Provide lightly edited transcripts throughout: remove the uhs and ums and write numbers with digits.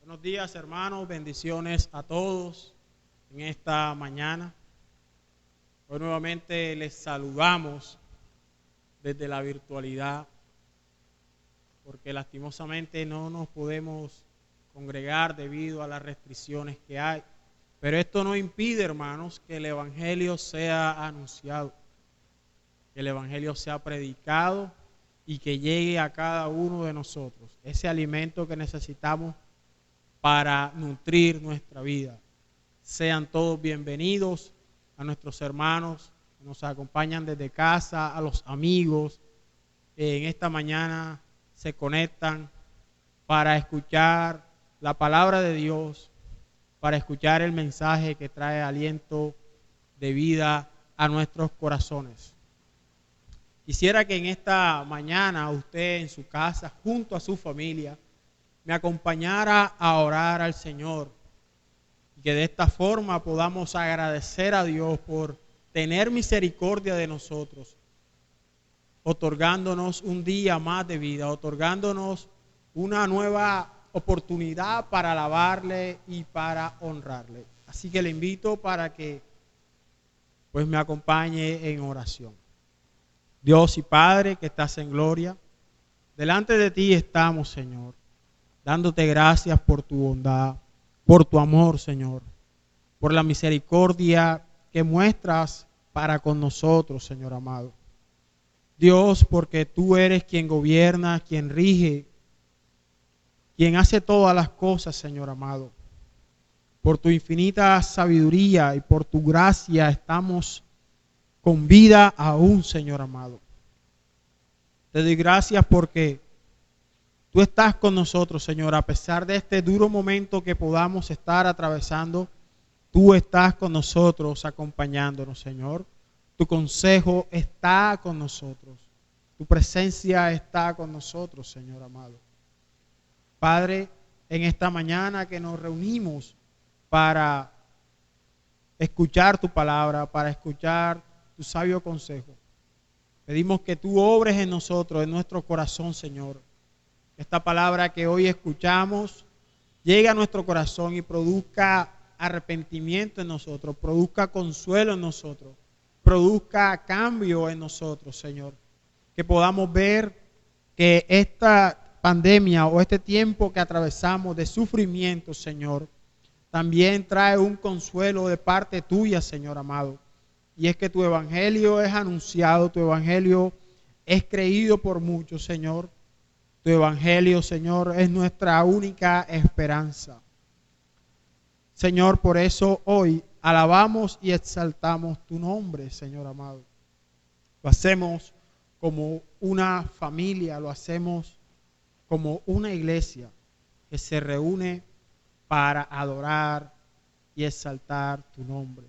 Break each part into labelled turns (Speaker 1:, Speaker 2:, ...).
Speaker 1: Buenos días, hermanos, bendiciones a todos en esta mañana. Hoy nuevamente les saludamos desde la virtualidad, porque lastimosamente no nos podemos congregar debido a las restricciones que hay. Pero esto no impide, hermanos, que el Evangelio sea anunciado, que el Evangelio sea predicado y que llegue a cada uno de nosotros ese alimento que necesitamos para nutrir nuestra vida. Sean todos bienvenidos a nuestros hermanos que nos acompañan desde casa, a los amigos que en esta mañana se conectan para escuchar la palabra de Dios, para escuchar el mensaje que trae aliento de vida a nuestros corazones. Quisiera que en esta mañana usted en su casa, junto a su familia, me acompañara a orar al Señor y que de esta forma podamos agradecer a Dios por tener misericordia de nosotros, otorgándonos un día más de vida, otorgándonos una nueva oportunidad para alabarle y para honrarle. Así que le invito para que pues me acompañe en oración. Dios y Padre que estás en gloria, delante de ti estamos, Señor, dándote gracias por tu bondad, por tu amor, Señor, por la misericordia que muestras para con nosotros, Señor amado. Dios, porque tú eres quien gobierna, quien rige, quien hace todas las cosas, Señor amado. Por tu infinita sabiduría y por tu gracia estamos con vida aún, Señor amado. Te doy gracias porque tú estás con nosotros, Señor, a pesar de este duro momento que podamos estar atravesando. Tú estás con nosotros, acompañándonos, Señor. Tu consejo está con nosotros. Tu presencia está con nosotros, Señor amado. Padre, en esta mañana que nos reunimos para escuchar tu palabra, para escuchar tu sabio consejo, pedimos que tú obres en nosotros, en nuestro corazón, Señor. Esta palabra que hoy escuchamos llegue a nuestro corazón y produzca arrepentimiento en nosotros, produzca consuelo en nosotros, produzca cambio en nosotros, Señor. Que podamos ver que esta pandemia o este tiempo que atravesamos de sufrimiento, Señor, también trae un consuelo de parte tuya, Señor amado. Y es que tu evangelio es anunciado, tu evangelio es creído por muchos, Señor. Tu evangelio, Señor, es nuestra única esperanza. Señor, por eso hoy alabamos y exaltamos tu nombre, Señor amado. Lo hacemos como una familia, lo hacemos como una iglesia que se reúne para adorar y exaltar tu nombre.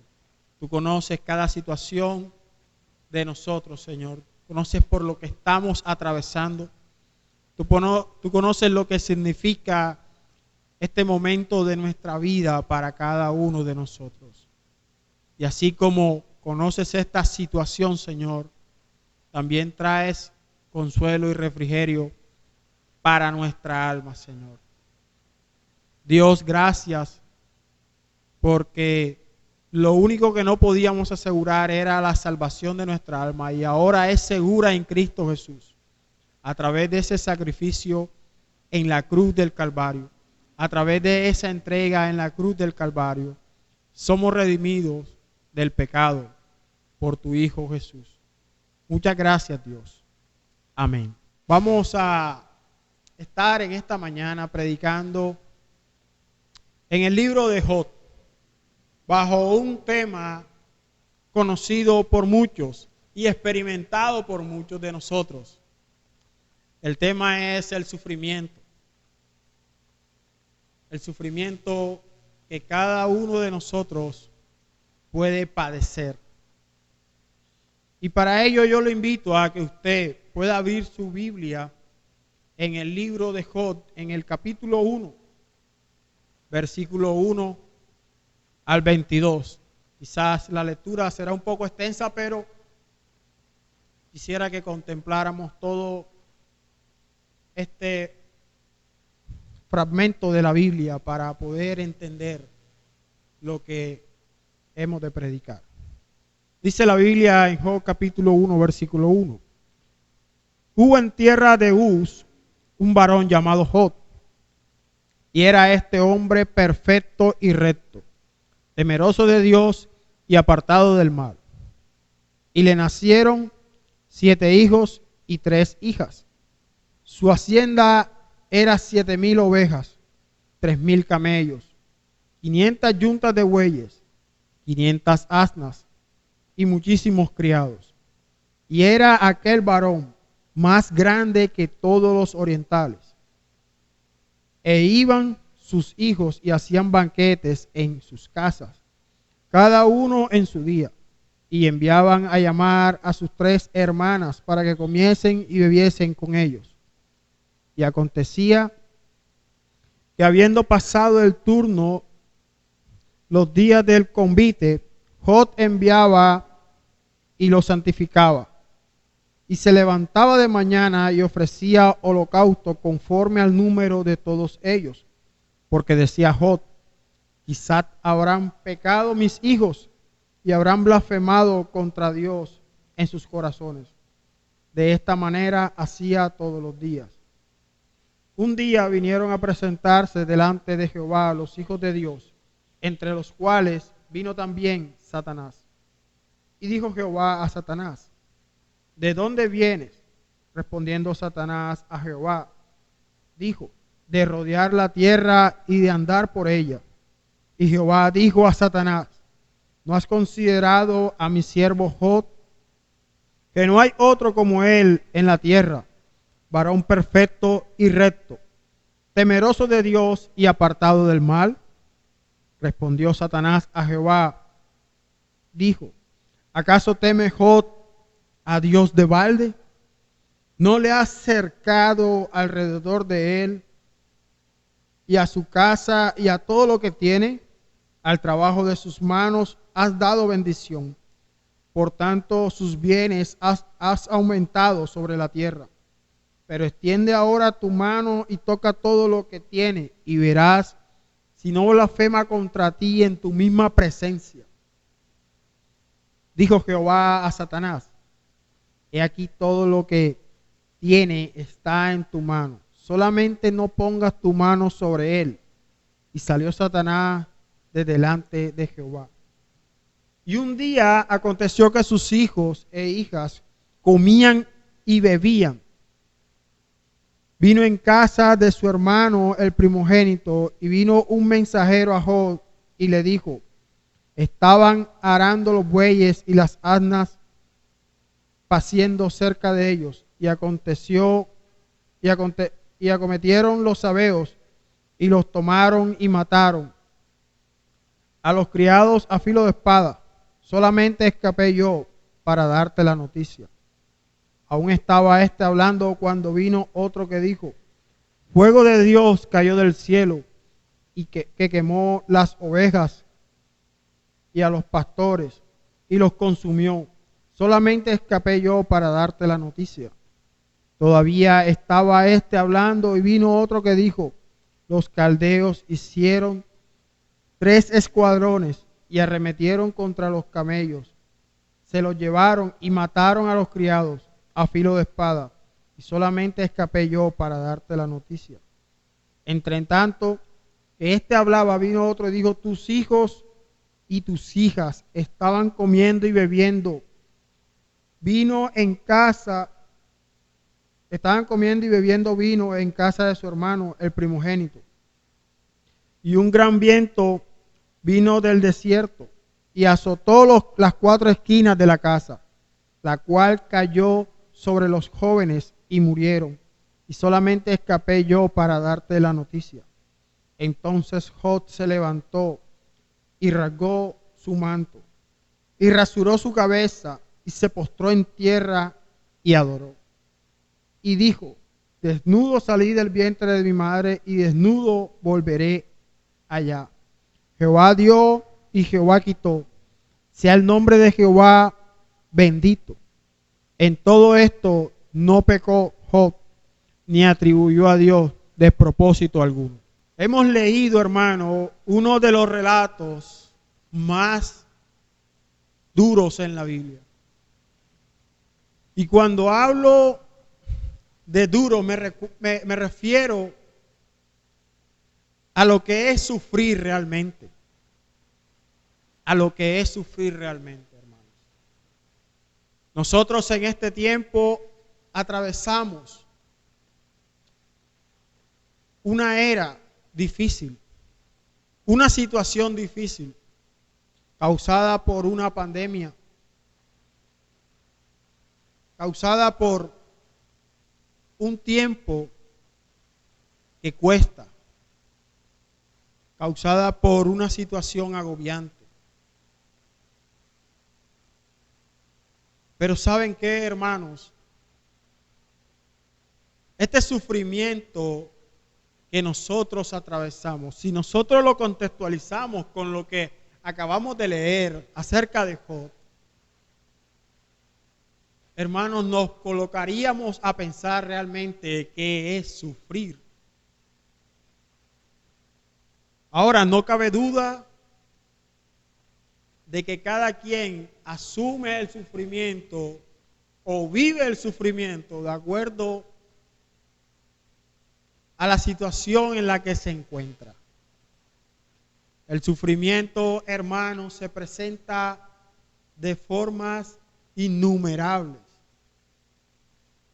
Speaker 1: Tú conoces cada situación de nosotros, Señor. Conoces por lo que estamos atravesando. Tú conoces lo que significa este momento de nuestra vida para cada uno de nosotros. Y así como conoces esta situación, Señor, también traes consuelo y refrigerio para nuestra alma, Señor. Dios, gracias, porque lo único que no podíamos asegurar era la salvación de nuestra alma y ahora es segura en Cristo Jesús, a través de ese sacrificio en la cruz del Calvario, a través de esa entrega en la cruz del Calvario, somos redimidos del pecado por tu Hijo Jesús. Muchas gracias, Dios. Amén. Vamos a estar en esta mañana predicando en el libro de Job, bajo un tema conocido por muchos y experimentado por muchos de nosotros. El tema es el sufrimiento. El sufrimiento que cada uno de nosotros puede padecer. Y para ello yo lo invito a que usted pueda abrir su Biblia en el libro de Job, en el capítulo 1, versículo 1 al 22. Quizás la lectura será un poco extensa, pero quisiera que contempláramos todo este fragmento de la Biblia para poder entender lo que hemos de predicar. Dice la Biblia en Job capítulo 1, versículo 1. Hubo en tierra de Uz un varón llamado Job, y era este hombre perfecto y recto, temeroso de Dios y apartado del mal. Y le nacieron 7 hijos y 3 hijas. Su hacienda era 7,000 ovejas, 3,000 camellos, 500 yuntas de bueyes, 500 asnas y muchísimos criados. Y era aquel varón más grande que todos los orientales. E iban sus hijos y hacían banquetes en sus casas, cada uno en su día, y enviaban a llamar a sus 3 hermanas para que comiesen y bebiesen con ellos. Y acontecía que habiendo pasado el turno, los días del convite, Job enviaba y los santificaba. Y se levantaba de mañana y ofrecía holocausto conforme al número de todos ellos. Porque decía Job, quizás habrán pecado mis hijos y habrán blasfemado contra Dios en sus corazones. De esta manera hacía todos los días. Un día vinieron a presentarse delante de Jehová los hijos de Dios, entre los cuales vino también Satanás. Y dijo Jehová a Satanás, ¿de dónde vienes? Respondiendo Satanás a Jehová, dijo, de rodear la tierra y de andar por ella. Y Jehová dijo a Satanás, ¿no has considerado a mi siervo Job, que no hay otro como él en la tierra, varón perfecto y recto, temeroso de Dios y apartado del mal? Respondió Satanás a Jehová, dijo, ¿acaso teme Job a Dios de balde? ¿No le has cercado alrededor de él y a su casa y a todo lo que tiene? Al trabajo de sus manos has dado bendición. Por tanto, sus bienes has aumentado sobre la tierra. Pero extiende ahora tu mano y toca todo lo que tiene, y verás si no blasfema contra ti en tu misma presencia. Dijo Jehová a Satanás, he aquí todo lo que tiene está en tu mano, solamente no pongas tu mano sobre él. Y salió Satanás de delante de Jehová. Y un día aconteció que sus hijos e hijas comían y bebían. Vino en casa de su hermano el primogénito, y vino un mensajero a Job y le dijo, estaban arando los bueyes y las asnas paciendo cerca de ellos, y acometieron los sabeos y los tomaron y mataron a los criados a filo de espada. Solamente escapé yo para darte la noticia. Aún estaba éste hablando cuando vino otro que dijo, fuego de Dios cayó del cielo y que quemó las ovejas y a los pastores y los consumió. Solamente escapé yo para darte la noticia. Todavía estaba éste hablando y vino otro que dijo, los caldeos hicieron 3 escuadrones y arremetieron contra los camellos. Se los llevaron y mataron a los criados a filo de espada, y solamente escapé yo para darte la noticia. Entre tanto que éste hablaba, vino otro y dijo, tus hijos y tus hijas estaban comiendo y bebiendo estaban comiendo y bebiendo vino en casa de su hermano, el primogénito. Y un gran viento vino del desierto y azotó las 4 esquinas de la casa, la cual cayó sobre los jóvenes y murieron. Y solamente escapé yo para darte la noticia. Entonces Job se levantó y rasgó su manto y rasuró su cabeza y se postró en tierra y adoró. Y dijo, desnudo salí del vientre de mi madre y desnudo volveré allá. Jehová dio y Jehová quitó. Sea el nombre de Jehová bendito. En todo esto no pecó Job, ni atribuyó a Dios despropósito alguno. Hemos leído, hermano, uno de los relatos más duros en la Biblia. Y cuando hablo de duro, me refiero a lo que es sufrir realmente. A lo que es sufrir realmente, hermanos. Nosotros en este tiempo atravesamos una era difícil, una situación difícil, causada por una pandemia, causada por un tiempo que cuesta, causada por una situación agobiante. Pero ¿saben qué, hermanos? Este sufrimiento que nosotros atravesamos, si nosotros lo contextualizamos con lo que acabamos de leer acerca de Job, hermanos, nos colocaríamos a pensar realmente qué es sufrir. Ahora, no cabe duda de que cada quien asume el sufrimiento o vive el sufrimiento de acuerdo a la situación en la que se encuentra. El sufrimiento, hermanos, se presenta de formas innumerables.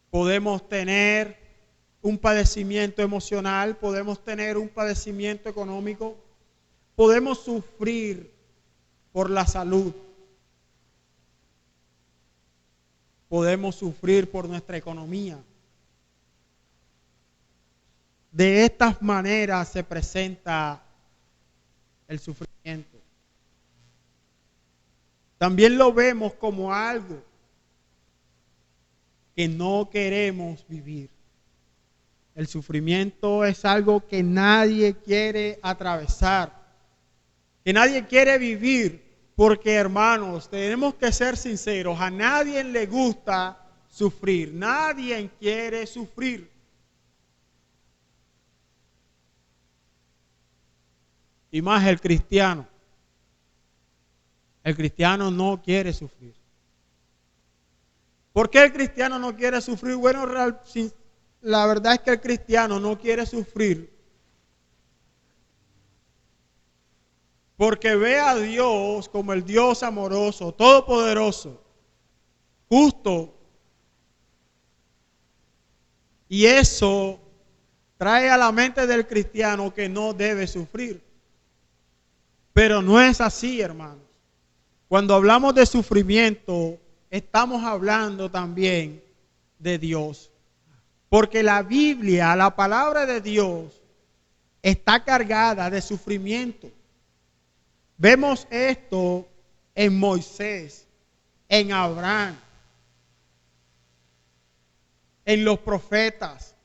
Speaker 1: Podemos tener un padecimiento emocional, podemos tener un padecimiento económico, podemos sufrir por la salud, podemos sufrir por nuestra economía. De estas maneras se presenta el sufrimiento. También lo vemos como algo que no queremos vivir. El sufrimiento es algo que nadie quiere atravesar, que nadie quiere vivir, porque, hermanos, tenemos que ser sinceros, a nadie le gusta sufrir, nadie quiere sufrir. Y más el cristiano. El cristiano no quiere sufrir. ¿Por qué el cristiano no quiere sufrir? Bueno, la verdad es que el cristiano no quiere sufrir porque ve a Dios como el Dios amoroso, todopoderoso, justo. Y eso trae a la mente del cristiano que no debe sufrir. Pero no es así, hermanos. Cuando hablamos de sufrimiento, estamos hablando también de Dios. Porque la Biblia, la palabra de Dios, está cargada de sufrimiento. Vemos esto en Moisés, en Abraham, en los profetas.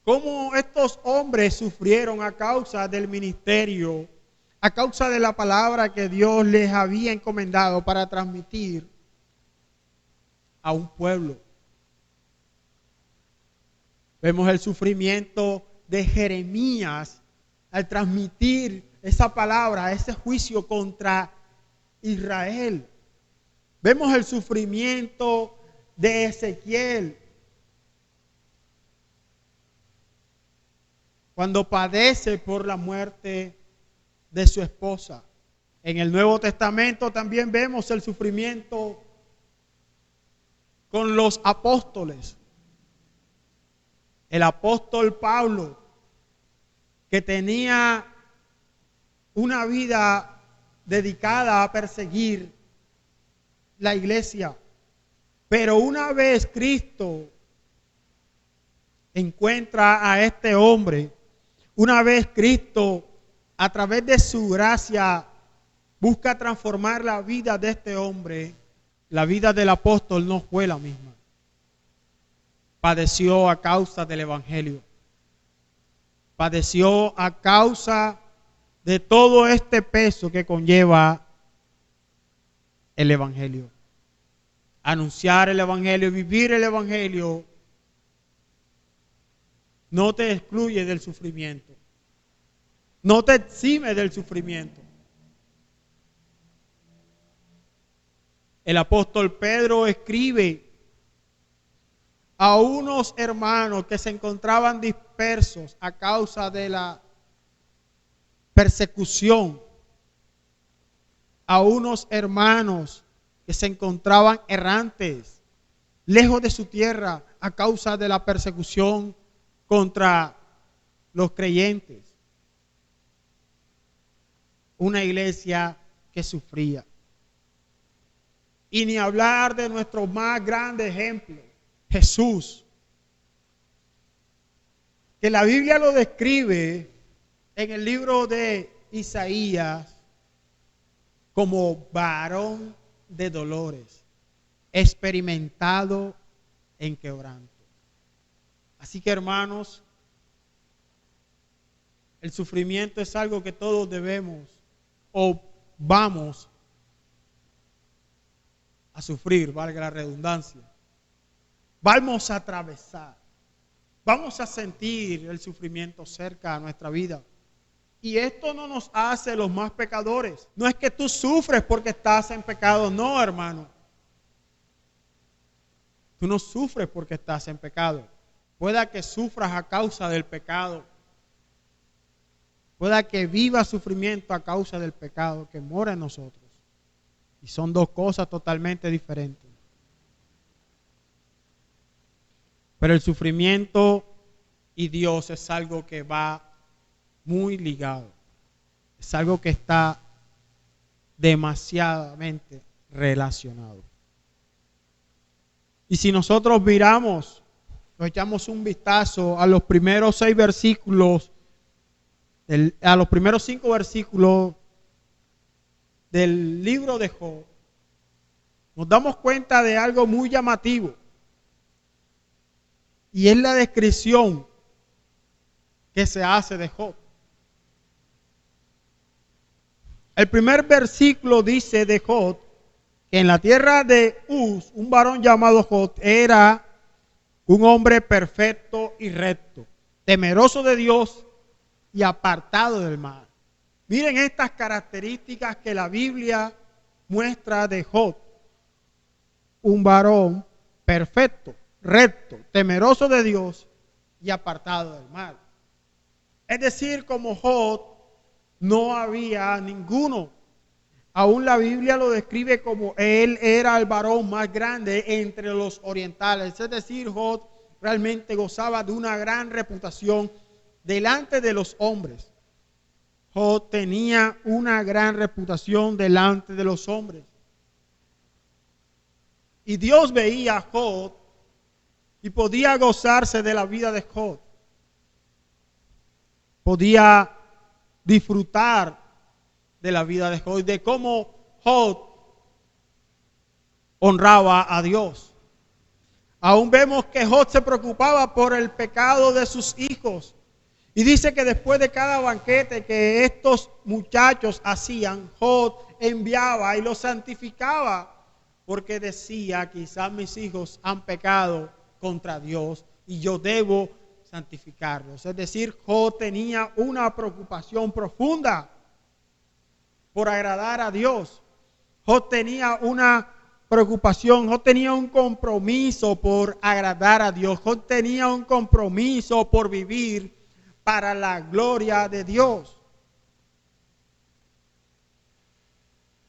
Speaker 1: Cómo estos hombres sufrieron a causa del ministerio, a causa de la palabra que Dios les había encomendado para transmitir a un pueblo. Vemos el sufrimiento de Jeremías al transmitir esa palabra, ese juicio contra Israel. Vemos el sufrimiento de Ezequiel cuando padece por la muerte de su esposa. En el Nuevo Testamento también vemos el sufrimiento con los apóstoles. El apóstol Pablo, que tenía una vida dedicada a perseguir la iglesia, pero una vez Cristo encuentra a este hombre, una vez Cristo a través de su gracia busca transformar la vida de este hombre, la vida del apóstol no fue la misma. Padeció a causa del evangelio. Padeció a causa de todo este peso que conlleva el evangelio. Anunciar el evangelio, vivir el evangelio, no te excluye del sufrimiento. No te exime del sufrimiento. El apóstol Pedro escribe a unos hermanos que se encontraban dispersos a causa de la persecución, a unos hermanos que se encontraban errantes, lejos de su tierra a causa de la persecución contra los creyentes. Una iglesia que sufría. Y ni hablar de nuestro más grande ejemplo, Jesús, que la Biblia lo describe en el libro de Isaías como varón de dolores, experimentado en quebranto. Así que, hermanos, el sufrimiento es algo que todos debemos o vamos a sufrir, valga la redundancia. Vamos a atravesar, vamos a sentir el sufrimiento cerca a nuestra vida. Y esto no nos hace los más pecadores. No es que tú sufres porque estás en pecado, no, hermano. Tú no sufres porque estás en pecado. Pueda que sufras a causa del pecado. Pueda que vivas sufrimiento a causa del pecado que mora en nosotros. Y son dos cosas totalmente diferentes. Pero el sufrimiento y Dios es algo que va muy ligado. Es algo que está demasiadamente relacionado. Y si nosotros miramos, nos echamos un vistazo a los primeros 6 versículos, a los primeros 5 versículos del libro de Job, nos damos cuenta de algo muy llamativo. Y es la descripción que se hace de Job. El primer versículo dice de Job que en la tierra de Uz, un varón llamado Job era un hombre perfecto y recto, temeroso de Dios y apartado del mal. Miren estas características que la Biblia muestra de Job. Un varón perfecto, recto, temeroso de Dios y apartado del mal. Es decir, como Job no había ninguno. Aún la Biblia lo describe como él era el varón más grande entre los orientales. Es decir, Job realmente gozaba de una gran reputación delante de los hombres. Job tenía una gran reputación delante de los hombres. Y Dios veía a Job y podía gozarse de la vida de Job. Podía disfrutar de la vida de Job y de cómo Job honraba a Dios. Aún vemos que Job se preocupaba por el pecado de sus hijos. Y dice que después de cada banquete que estos muchachos hacían, Job enviaba y los santificaba. Porque decía, quizás mis hijos han pecado contra Dios y yo debo santificarlos. Es decir, Job tenía una preocupación profunda por agradar a Dios. Job tenía una preocupación, Job tenía un compromiso por agradar a Dios. Job tenía un compromiso por vivir para la gloria de Dios.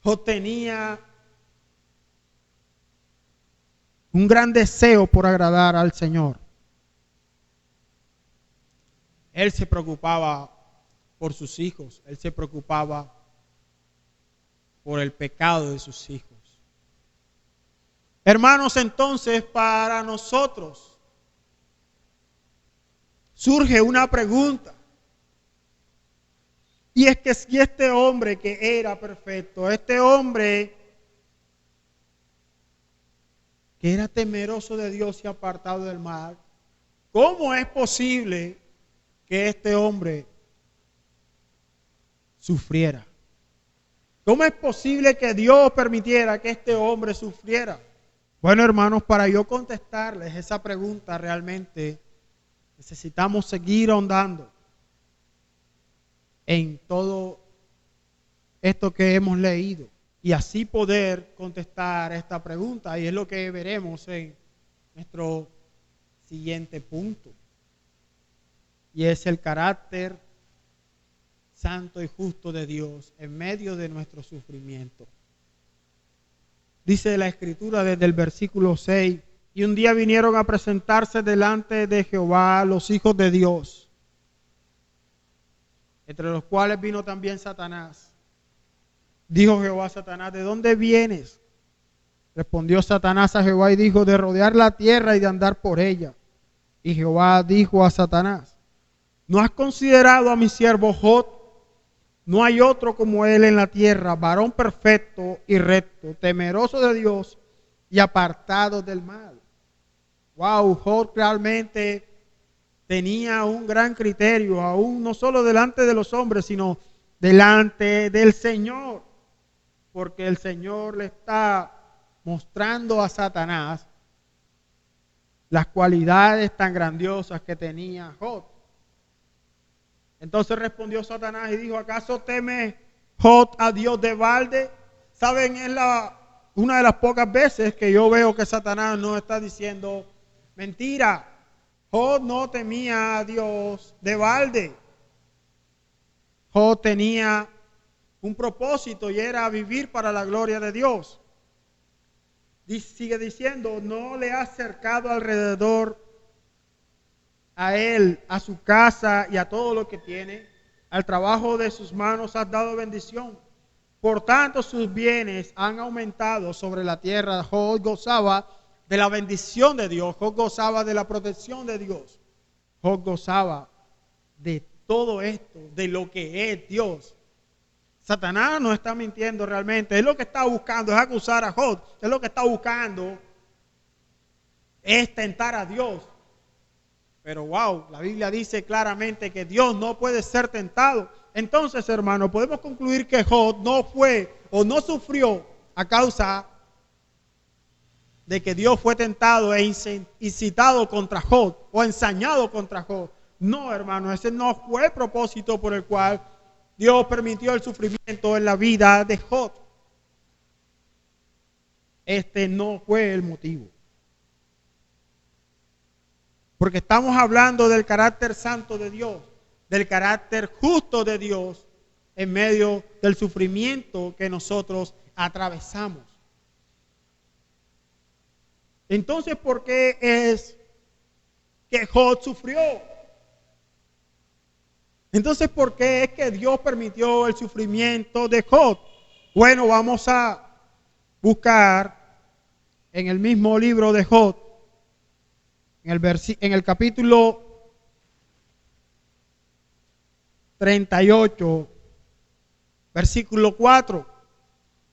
Speaker 1: Job tenía un gran deseo por agradar al Señor. Él se preocupaba por sus hijos. Él se preocupaba por el pecado de sus hijos. Hermanos, entonces para nosotros surge una pregunta. Y es que si este hombre que era perfecto, este hombre que era temeroso de Dios y apartado del mal, ¿cómo es posible que este hombre sufriera? ¿Cómo es posible que Dios permitiera que este hombre sufriera? Bueno, hermanos, para yo contestarles esa pregunta realmente Necesitamos seguir ahondando en todo esto que hemos leído y así poder contestar esta pregunta. Y es lo que veremos en nuestro siguiente punto. Y es el carácter santo y justo de Dios en medio de nuestro sufrimiento. Dice la Escritura desde el versículo 6: y un día vinieron a presentarse delante de Jehová los hijos de Dios, entre los cuales vino también Satanás. Dijo Jehová a Satanás: ¿de dónde vienes? Respondió Satanás a Jehová y dijo: de rodear la tierra y de andar por ella. Y Jehová dijo a Satanás: ¿no has considerado a mi siervo Job? No hay otro como él en la tierra, varón perfecto y recto, temeroso de Dios y apartado del mal. Wow, Job realmente tenía un gran criterio, aún no solo delante de los hombres, sino delante del Señor, porque el Señor le está mostrando a Satanás las cualidades tan grandiosas que tenía Job. Entonces respondió Satanás y dijo: ¿acaso teme Job a Dios de balde? Saben, es una de las pocas veces que yo veo que Satanás no está diciendo mentira. Job no temía a Dios de balde. Job tenía un propósito y era vivir para la gloria de Dios. Sigue diciendo: no le ha cercado alrededor a él, a su casa y a todo lo que tiene. Al trabajo de sus manos has dado bendición. Por tanto, sus bienes han aumentado sobre la tierra. Job gozaba de la bendición de Dios. Job gozaba de la protección de Dios. Job gozaba de todo esto, de lo que es Dios. Satanás no está mintiendo realmente. Él lo que está buscando es acusar a Job. Él lo que está buscando es tentar a Dios. Pero wow, la Biblia dice claramente que Dios no puede ser tentado. Entonces, hermano, podemos concluir que Job no fue o no sufrió a causa de que Dios fue tentado e incitado contra Job o ensañado contra Job. No, hermano, ese no fue el propósito por el cual Dios permitió el sufrimiento en la vida de Job. Este no fue el motivo. Porque estamos hablando del carácter santo de Dios, del carácter justo de Dios en medio del sufrimiento que nosotros atravesamos. Entonces, ¿por qué es que Job sufrió? Entonces, ¿por qué es que Dios permitió el sufrimiento de Job? Bueno, vamos a buscar en el mismo libro de Job, en el capítulo 38, versículo 4,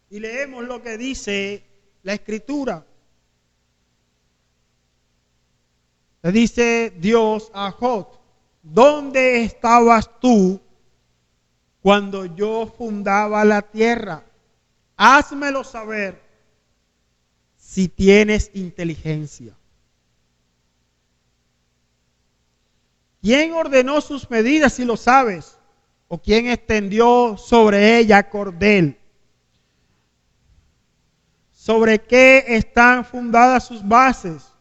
Speaker 1: y leemos lo que dice la Escritura. Le dice Dios a Job: ¿dónde estabas tú cuando yo fundaba la tierra? Házmelo saber si tienes inteligencia. ¿Quién ordenó sus medidas, si lo sabes? ¿O quién extendió sobre ella cordel? ¿Sobre qué están fundadas sus bases?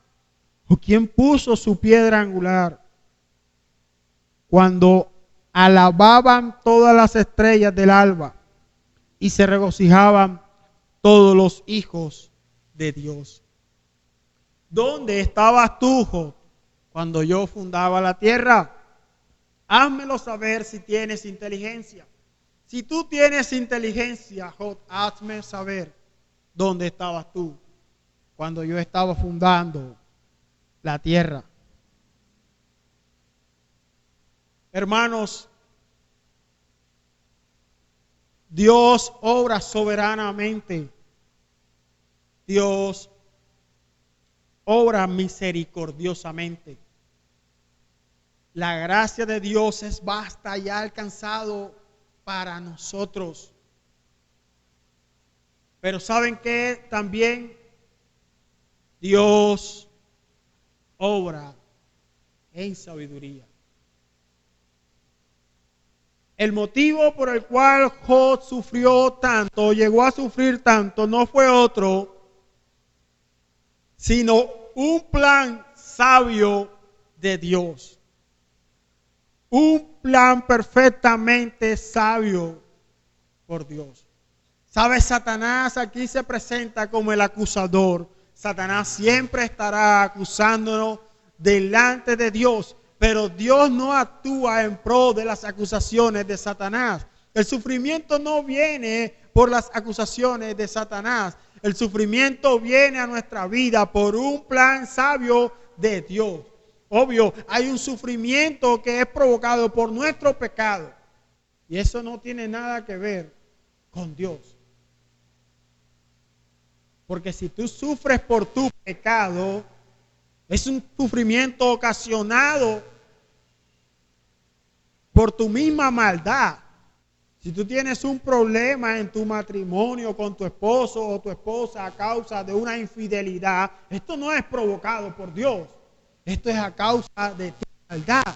Speaker 1: ¿O quién puso su piedra angular? Cuando alababan todas las estrellas del alba y se regocijaban todos los hijos de Dios. ¿Dónde estabas tú, Job, cuando yo fundaba la tierra? Házmelo saber si tienes inteligencia. Si tú tienes inteligencia, Job, hazme saber dónde estabas tú cuando yo estaba fundando la tierra. Hermanos, Dios obra soberanamente. Dios obra misericordiosamente. La gracia de Dios es vasta y ha alcanzado para nosotros. Pero ¿saben qué? También Dios obra en sabiduría. El motivo por el cual Job sufrió tanto, llegó a sufrir tanto, no fue otro, sino un plan sabio de Dios. Un plan perfectamente sabio por Dios. ¿Sabes? Satanás aquí se presenta como el acusador. Satanás siempre estará acusándonos delante de Dios, pero Dios no actúa en pro de las acusaciones de Satanás. El sufrimiento no viene por las acusaciones de Satanás. El sufrimiento viene a nuestra vida por un plan sabio de Dios. Obvio, hay un sufrimiento que es provocado por nuestro pecado. Y eso no tiene nada que ver con Dios. Porque si tú sufres por tu pecado, es un sufrimiento ocasionado por tu misma maldad. Si tú tienes un problema en tu matrimonio con tu esposo o tu esposa a causa de una infidelidad, esto no es provocado por Dios. Esto es a causa de tu maldad.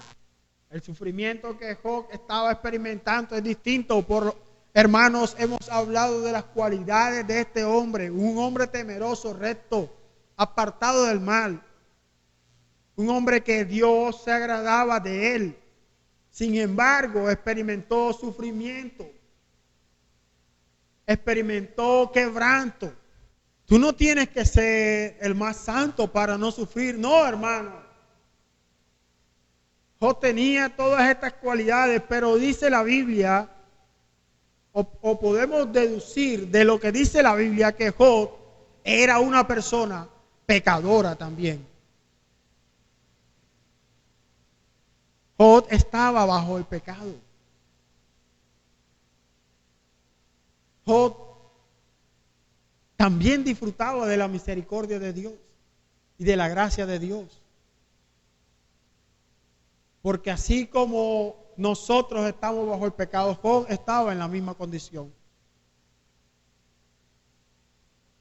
Speaker 1: El sufrimiento que Job estaba experimentando es distinto. Hermanos, hemos hablado de las cualidades de este hombre. Un hombre temeroso, recto, apartado del mal. Un hombre que Dios se agradaba de él. Sin embargo, experimentó sufrimiento. Experimentó quebranto. Tú no tienes que ser el más santo para no sufrir. No, hermano. Job tenía todas estas cualidades, pero dice la Biblia, o podemos deducir de lo que dice la Biblia, que Job era una persona pecadora también. Job estaba bajo el pecado. Job también disfrutaba de la misericordia de Dios y de la gracia de Dios. Porque así como nosotros estamos bajo el pecado, Job estaba en la misma condición.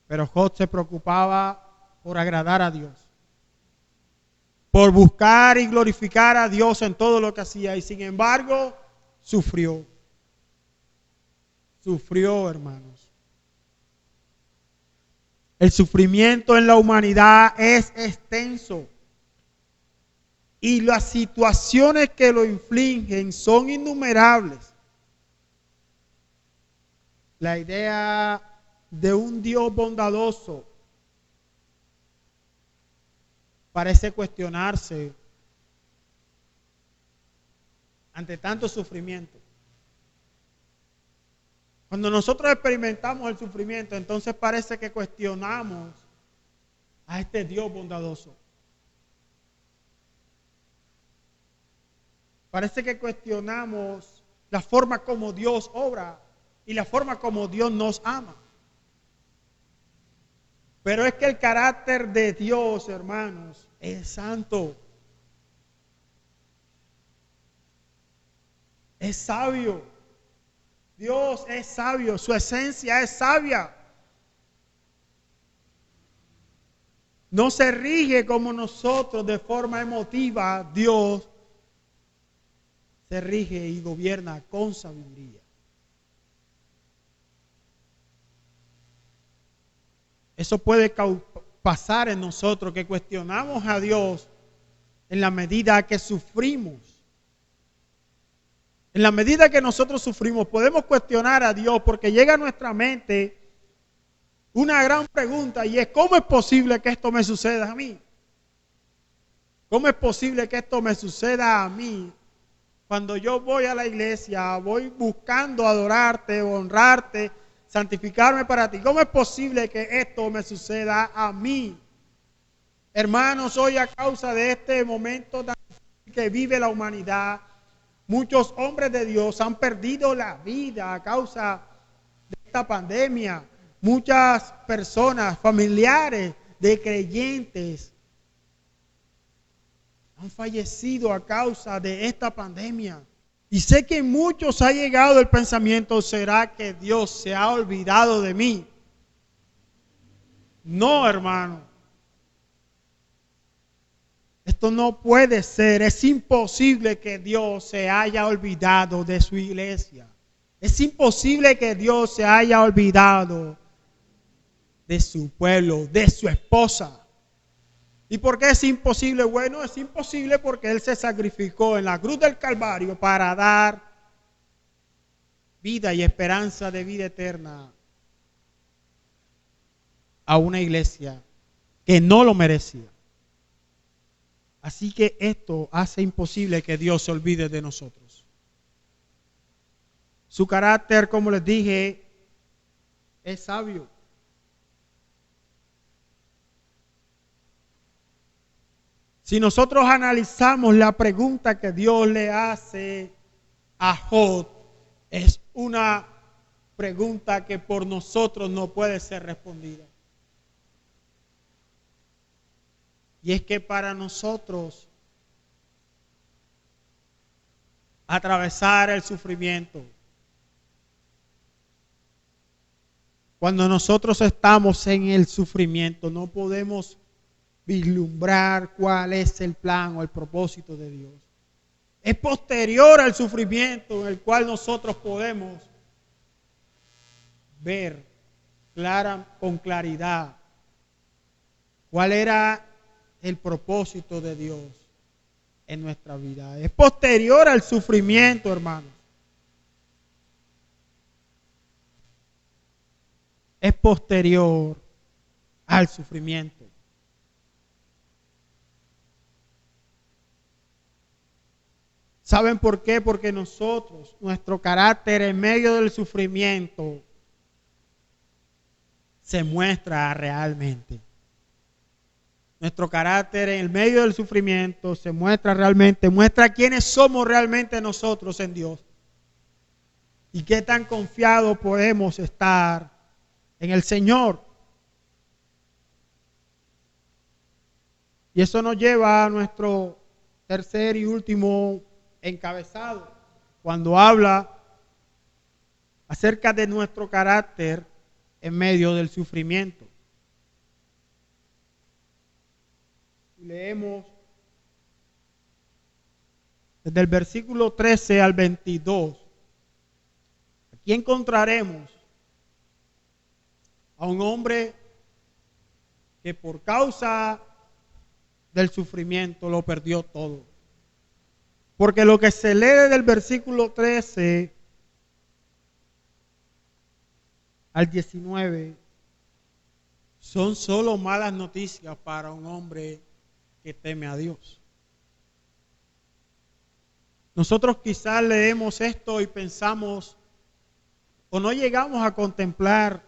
Speaker 1: Pero Job se preocupaba por agradar a Dios, por buscar y glorificar a Dios en todo lo que hacía, y sin embargo sufrió. Sufrió, hermanos. El sufrimiento en la humanidad es extenso y las situaciones que lo infligen son innumerables. La idea de un Dios bondadoso parece cuestionarse ante tanto sufrimiento. Cuando nosotros experimentamos el sufrimiento, entonces parece que cuestionamos a este Dios bondadoso. Parece que cuestionamos la forma como Dios obra y la forma como Dios nos ama. Pero es que el carácter de Dios, hermanos, es santo. Es sabio. Dios es sabio, su esencia es sabia. No se rige como nosotros de forma emotiva. Dios se rige y gobierna con sabiduría. Eso puede pasar en nosotros, que cuestionamos a Dios en la medida que sufrimos. En la medida que nosotros sufrimos, podemos cuestionar a Dios porque llega a nuestra mente una gran pregunta, y es: ¿cómo es posible que esto me suceda a mí? ¿Cómo es posible que esto me suceda a mí? Cuando yo voy a la iglesia, voy buscando adorarte, honrarte, santificarme para ti. ¿Cómo es posible que esto me suceda a mí? Hermanos, hoy a causa de este momento tan difícil que vive la humanidad, muchos hombres de Dios han perdido la vida a causa de esta pandemia. Muchas personas, familiares de creyentes, han fallecido a causa de esta pandemia. Y sé que en muchos ha llegado el pensamiento: ¿será que Dios se ha olvidado de mí? No, hermano. Esto no puede ser, es imposible que Dios se haya olvidado de su iglesia. Es imposible que Dios se haya olvidado de su pueblo, de su esposa. ¿Y por qué es imposible? Bueno, es imposible porque Él se sacrificó en la cruz del Calvario para dar vida y esperanza de vida eterna a una iglesia que no lo merecía. Así que esto hace imposible que Dios se olvide de nosotros. Su carácter, como les dije, es sabio. Si nosotros analizamos la pregunta que Dios le hace a Job, es una pregunta que por nosotros no puede ser respondida. Y es que para nosotros atravesar el sufrimiento, cuando nosotros estamos en el sufrimiento, no podemos vislumbrar cuál es el plan o el propósito de Dios. Es posterior al sufrimiento en el cual nosotros podemos ver con claridad cuál era el propósito de Dios en nuestra vida. Es posterior al sufrimiento, hermanos. Es posterior al sufrimiento. ¿Saben por qué? Porque nosotros, nuestro carácter en medio del sufrimiento se muestra realmente. Nuestro carácter en el medio del sufrimiento se muestra realmente, muestra quiénes somos realmente nosotros en Dios. Y qué tan confiados podemos estar en el Señor. Y eso nos lleva a nuestro tercer y último encabezado, cuando habla acerca de nuestro carácter en medio del sufrimiento. Leemos desde el versículo 13 al 22. Aquí encontraremos a un hombre que por causa del sufrimiento lo perdió todo. Porque lo que se lee del versículo 13 al 19 son solo malas noticias para un hombre que teme a Dios. Nosotros quizás leemos esto y pensamos o no llegamos a contemplar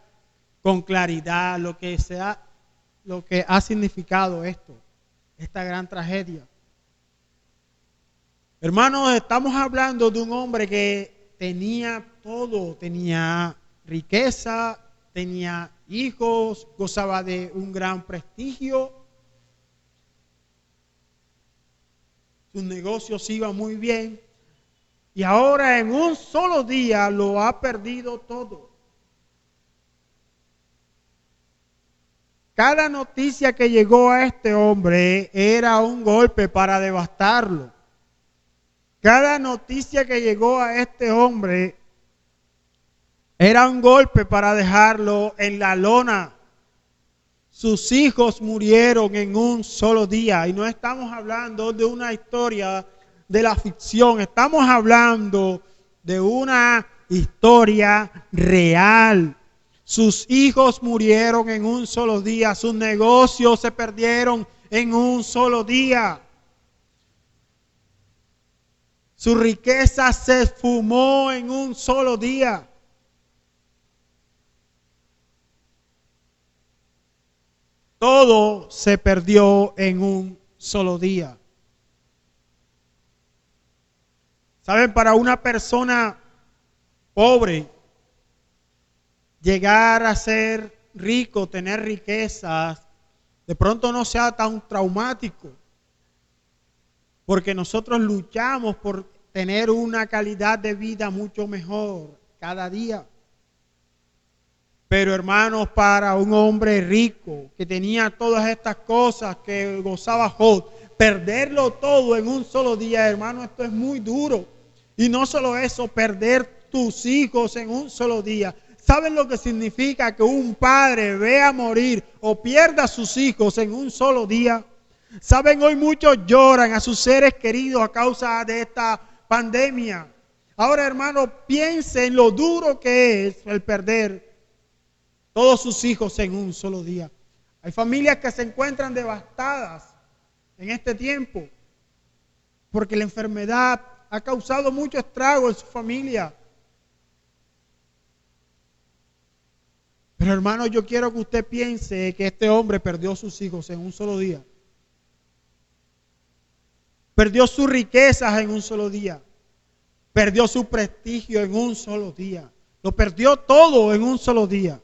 Speaker 1: con claridad lo que ha significado esta gran tragedia. Hermanos, estamos hablando de un hombre que tenía todo, tenía riqueza, tenía hijos, gozaba de un gran prestigio. Sus negocios iban muy bien y ahora en un solo día lo ha perdido todo. Cada noticia que llegó a este hombre era un golpe para devastarlo. Cada noticia que llegó a este hombre era un golpe para dejarlo en la lona. Sus hijos murieron en un solo día. Y no estamos hablando de una historia de la ficción. Estamos hablando de una historia real. Sus hijos murieron en un solo día. Sus negocios se perdieron en un solo día. Su riqueza se esfumó en un solo día. Todo se perdió en un solo día. ¿Saben? Para una persona pobre, llegar a ser rico, tener riquezas, de pronto no sea tan traumático. Porque nosotros luchamos por tener una calidad de vida mucho mejor cada día. Pero hermanos, para un hombre rico que tenía todas estas cosas que gozaba Job, perderlo todo en un solo día, hermano, esto es muy duro. Y no solo eso, perder tus hijos en un solo día. ¿Saben lo que significa que un padre vea morir o pierda a sus hijos en un solo día? ¿Saben? Hoy muchos lloran a sus seres queridos a causa de esta pandemia. Ahora, hermano, piensen lo duro que es el perder todos sus hijos en un solo día. Hay familias que se encuentran devastadas en este tiempo porque la enfermedad ha causado mucho estrago en su familia. Pero hermano, yo quiero que usted piense que este hombre perdió sus hijos en un solo día. Perdió sus riquezas en un solo día. Perdió su prestigio en un solo día. Lo perdió todo en un solo día.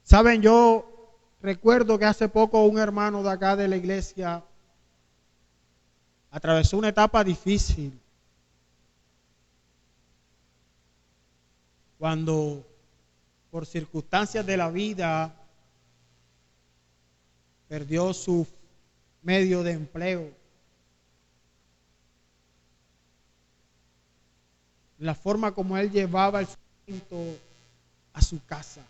Speaker 1: Saben, yo recuerdo que hace poco un hermano de acá de la iglesia atravesó una etapa difícil. Cuando por circunstancias de la vida perdió su medio de empleo. La forma como él llevaba el sustento a su casa.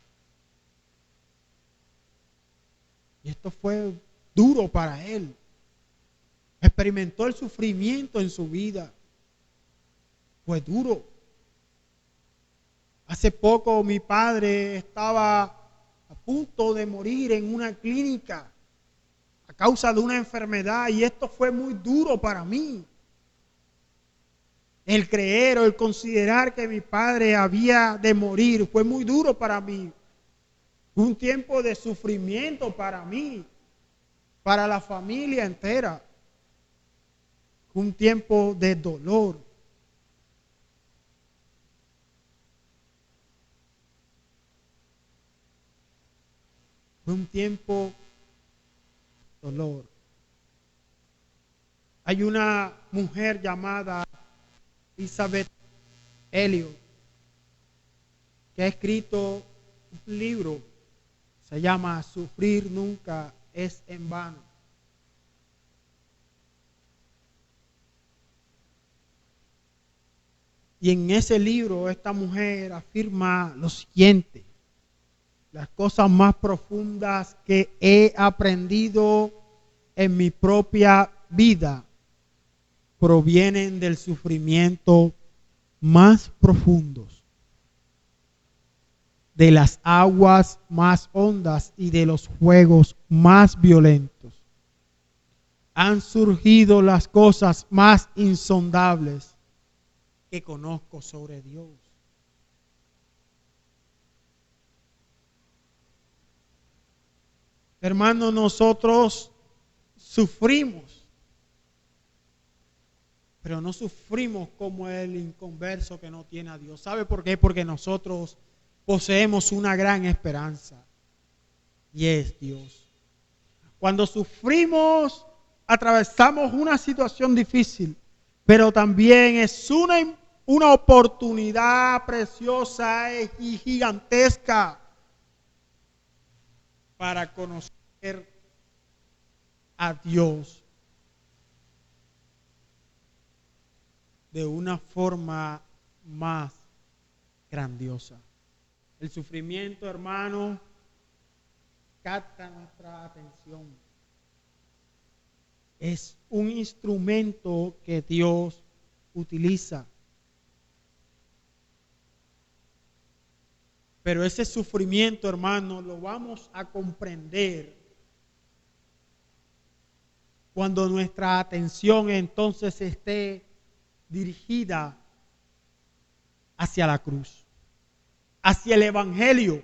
Speaker 1: Y esto fue duro para él. Experimentó el sufrimiento en su vida. Fue duro. Hace poco mi padre estaba a punto de morir en una clínica a causa de una enfermedad y esto fue muy duro para mí. El creer o el considerar que mi padre había de morir fue muy duro para mí. Un tiempo de sufrimiento para mí, para la familia entera. Un tiempo de dolor. Fue un tiempo de dolor. Hay una mujer llamada Elizabeth Elliot que ha escrito un libro, se llama Sufrir nunca es en vano. Y en ese libro esta mujer afirma lo siguiente: las cosas más profundas que he aprendido en mi propia vida provienen del sufrimiento más profundos, de las aguas más hondas y de los fuegos más violentos. Han surgido las cosas más insondables que conozco sobre Dios. Hermanos, nosotros sufrimos, pero no sufrimos como el inconverso que no tiene a Dios. ¿Sabe por qué? Porque nosotros poseemos una gran esperanza y es Dios. Cuando sufrimos, atravesamos una situación difícil, pero también es una oportunidad preciosa y gigantesca para conocer a Dios de una forma más grandiosa. El sufrimiento, hermano, capta nuestra atención. Es un instrumento que Dios utiliza. Pero ese sufrimiento, hermano, lo vamos a comprender cuando nuestra atención entonces esté dirigida hacia la cruz, hacia el Evangelio.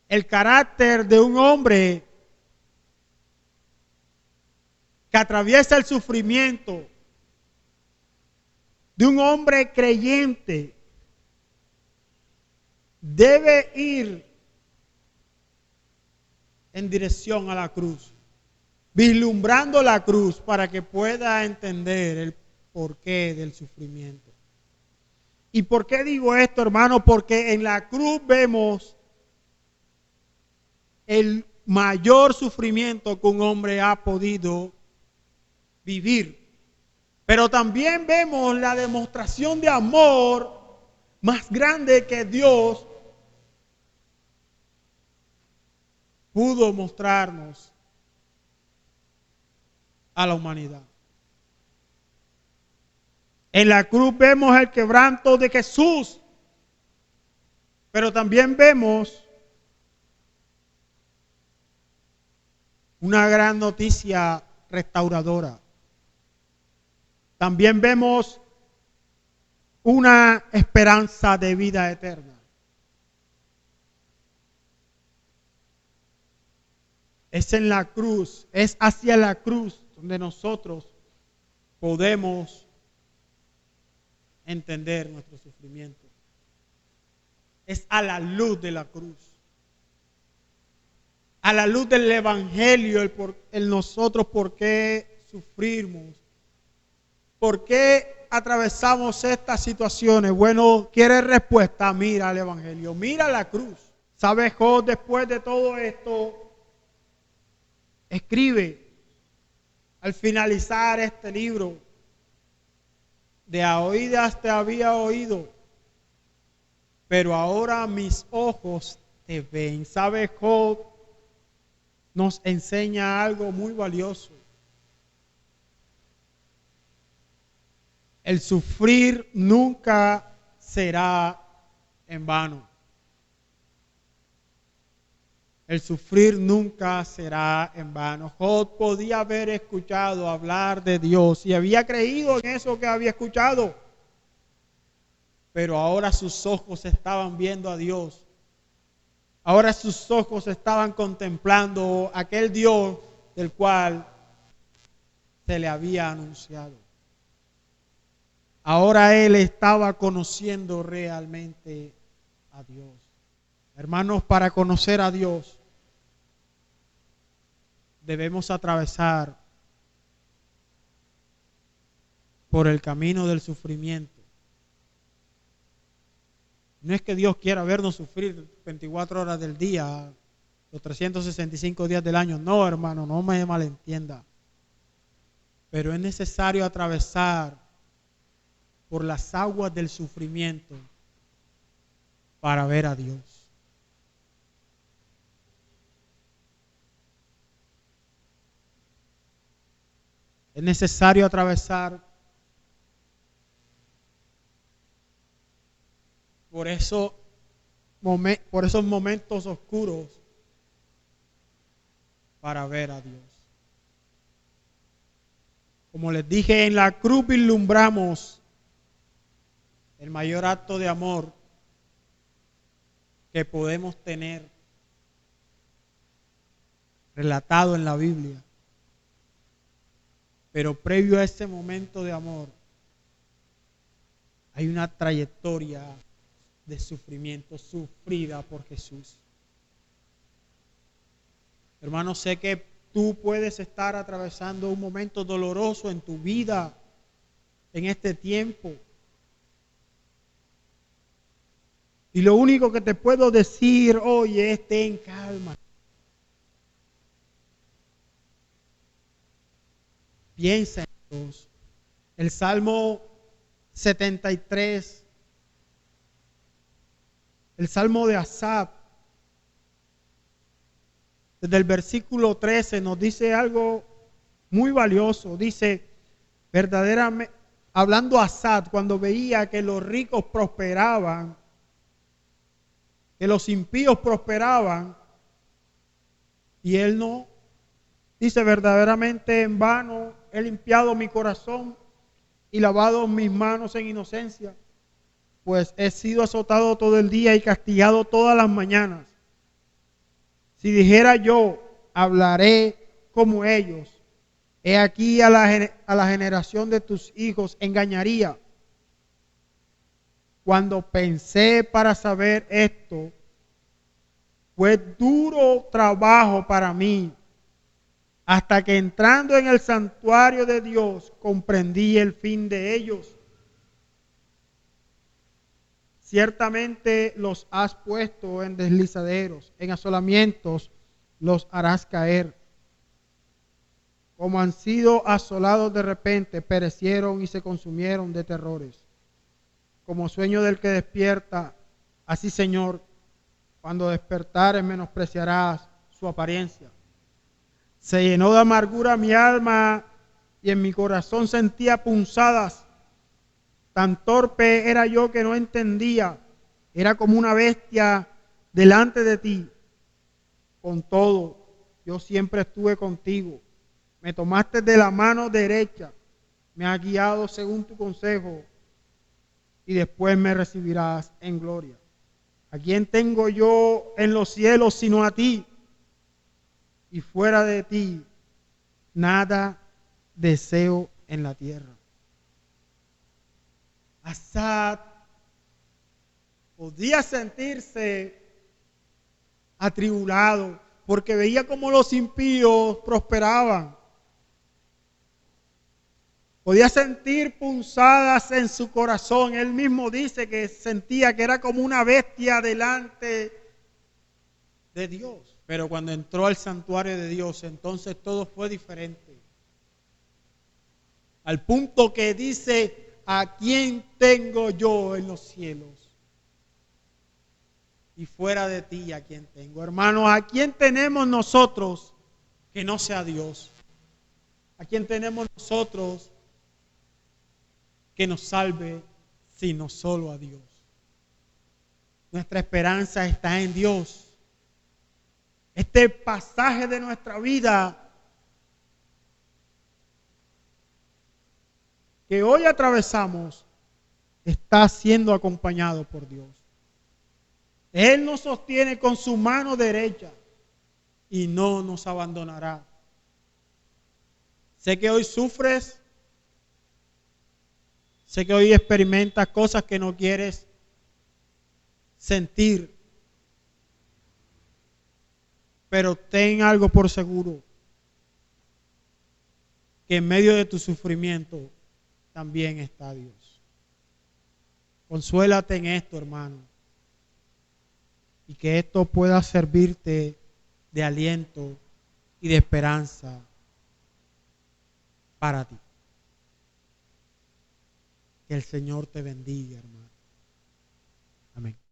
Speaker 1: El carácter de un hombre que atraviesa el sufrimiento, de un hombre creyente, debe ir en dirección a la cruz, vislumbrando la cruz para que pueda entender el porqué del sufrimiento. ¿Y por qué digo esto, hermano? Porque en la cruz vemos el mayor sufrimiento que un hombre ha podido vivir. Pero también vemos la demostración de amor más grande que Dios pudo mostrarnos a la humanidad. En la cruz vemos el quebranto de Jesús, pero también vemos una gran noticia restauradora. También vemos una esperanza de vida eterna. Es en la cruz, es hacia la cruz donde nosotros podemos entender nuestro sufrimiento. Es a la luz de la cruz, a la luz del Evangelio, el nosotros por qué sufrimos, por qué atravesamos estas situaciones. Bueno, ¿quieres respuesta? Mira el Evangelio, mira la cruz. ¿Sabes? Job, después de todo esto, escribe al finalizar este libro: de a oídas te había oído, pero ahora mis ojos te ven. ¿Sabes? Job nos enseña algo muy valioso. El sufrir nunca será en vano. El sufrir nunca será en vano. Job podía haber escuchado hablar de Dios y había creído en eso que había escuchado. Pero ahora sus ojos estaban viendo a Dios. Ahora sus ojos estaban contemplando aquel Dios del cual se le había anunciado. Ahora él estaba conociendo realmente a Dios. Hermanos, para conocer a Dios debemos atravesar por el camino del sufrimiento. No es que Dios quiera vernos sufrir 24 horas del día, los 365 días del año. No, hermano, no me malentienda. Pero es necesario atravesar por las aguas del sufrimiento para ver a Dios. Es necesario atravesar por esos momentos oscuros para ver a Dios. Como les dije, en la cruz vislumbramos el mayor acto de amor que podemos tener relatado en la Biblia. Pero previo a ese momento de amor hay una trayectoria de sufrimiento sufrida por Jesús. Hermano, sé que tú puedes estar atravesando un momento doloroso en tu vida en este tiempo. Y lo único que te puedo decir hoy es: ten calma. Piensa en Dios. El Salmo 73, el Salmo de Asaf, desde el versículo 13 nos dice algo muy valioso. Dice, verdaderamente, hablando a Asaf, cuando veía que los ricos prosperaban, que los impíos prosperaban, y él no. Dice, verdaderamente en vano he limpiado mi corazón y lavado mis manos en inocencia, pues he sido azotado todo el día y castigado todas las mañanas. Si dijera yo, hablaré como ellos, he aquí a la generación de tus hijos engañaría. Cuando pensé para saber esto, fue duro trabajo para mí, hasta que entrando en el santuario de Dios comprendí el fin de ellos. Ciertamente los has puesto en deslizaderos, en asolamientos los harás caer. Como han sido asolados de repente, perecieron y se consumieron de terrores. Como sueño del que despierta, así, Señor, cuando despertares menospreciarás su apariencia. Se llenó de amargura mi alma y en mi corazón sentía punzadas. Tan torpe era yo que no entendía. Era como una bestia delante de ti. Con todo, yo siempre estuve contigo. Me tomaste de la mano derecha. Me has guiado según tu consejo. Y después me recibirás en gloria. ¿A quién tengo yo en los cielos sino a ti? Y fuera de ti, nada deseo en la tierra. Asad podía sentirse atribulado porque veía cómo los impíos prosperaban. Podía sentir punzadas en su corazón. Él mismo dice que sentía que era como una bestia delante de Dios. Pero cuando entró al santuario de Dios, entonces todo fue diferente. Al punto que dice, ¿a quién tengo yo en los cielos? Y fuera de ti, ¿a quién tengo? Hermanos, ¿a quién tenemos nosotros que no sea Dios? ¿A quién tenemos nosotros que nos salve sino solo a Dios? Nuestra esperanza está en Dios. Este pasaje de nuestra vida que hoy atravesamos está siendo acompañado por Dios. Él nos sostiene con su mano derecha y no nos abandonará. Sé que hoy sufres, sé que hoy experimentas cosas que no quieres sentir, pero ten algo por seguro, que en medio de tu sufrimiento también está Dios. Consuélate en esto, hermano, y que esto pueda servirte de aliento y de esperanza para ti. Que el Señor te bendiga, hermano. Amén.